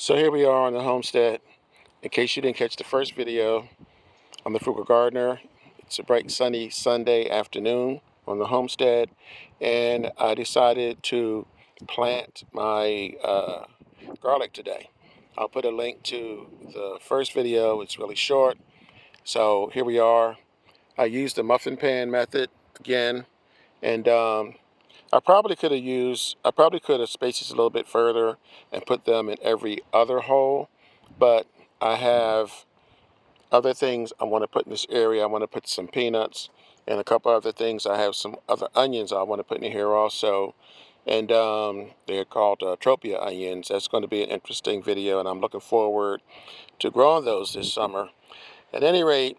So here we are on the homestead. In case you didn't catch the first video, I'm the Frugal Gardener. It's a bright sunny Sunday afternoon on the homestead, and I decided to plant my garlic today. I'll put a link to the first video. It's really short. So here we are. I used the muffin pan method again, and I probably could have spaced this a little bit further and put them in every other hole, but I have other things I want to put in this area. I want to put some peanuts and a couple other things. I have some other onions I want to put in here also, and they're called tropia onions. That's going to be an interesting video, and I'm looking forward to growing those this summer. At any rate,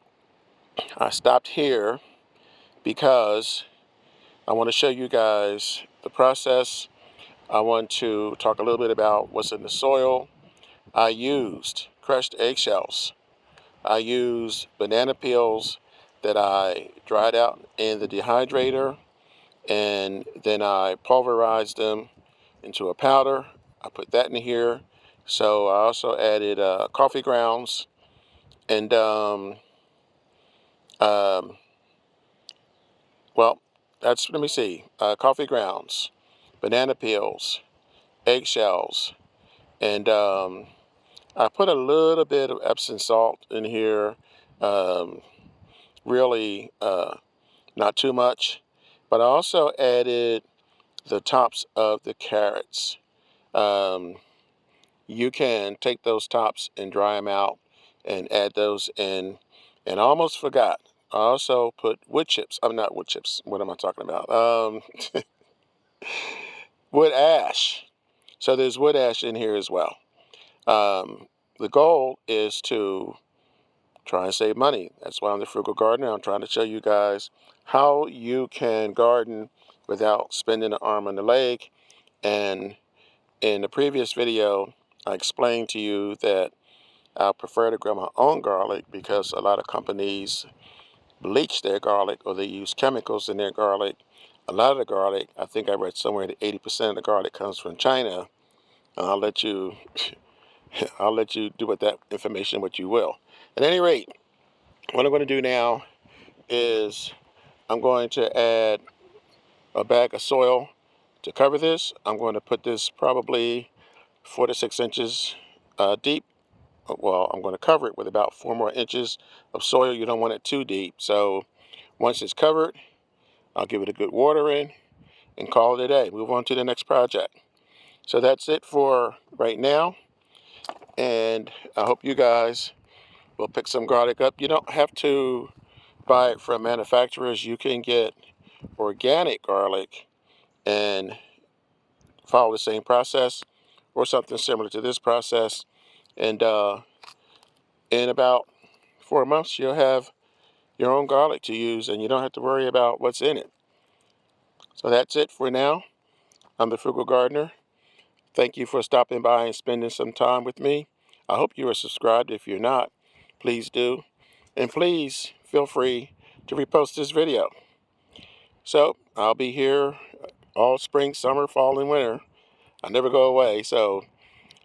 I stopped here because I want to show you guys the process. I want to talk a little bit about what's in the soil. I used crushed eggshells. I used banana peels that I dried out in the dehydrator, and then I pulverized them into a powder. I put that in here. So I also added coffee grounds and well, let me see, coffee grounds, banana peels, eggshells, and I put a little bit of Epsom salt in here, really not too much, but I also added the tops of the carrots. You can take those tops and dry them out and add those in. And I almost forgot, I also put wood chips. I'm not wood chips. What am I talking about? Wood ash. So there's wood ash in here as well. The goal is to try and save money. That's why I'm the Frugal Gardener. I'm trying to show you guys how you can garden without spending an arm and a leg. And in the previous video, I explained to you that I prefer to grow my own garlic because a lot of companies bleach their garlic or they use chemicals in their garlic. A lot of the garlic, I think I read somewhere that 80% of the garlic comes from China. I'll let you do with that information what you will. At any rate, what I'm going to do now is I'm going to add a bag of soil to cover this. I'm going to put this probably 4 to 6 inches deep. Well, I'm going to cover it with about 4 more inches of soil. You don't want it too deep. So once it's covered, I'll give it a good watering and call it a day. Move on to the next project. So that's it for right now. And I hope you guys will pick some garlic up. You don't have to buy it from manufacturers. You can get organic garlic and follow the same process or something similar to this process. And in about 4 months, you'll have your own garlic to use, and you don't have to worry about what's in it. So that's it for now. I'm the Frugal Gardener. Thank you for stopping by and spending some time with me. I hope you are subscribed. If you're not, please do. And please feel free to repost this video. So I'll be here all spring, summer, fall, and winter. I never go away. So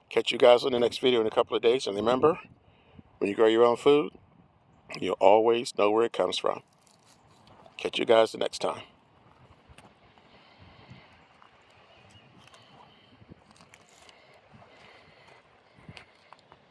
catch you guys on the next video in a couple of days. And remember, when you grow your own food, you'll always know where it comes from. Catch you guys the next time.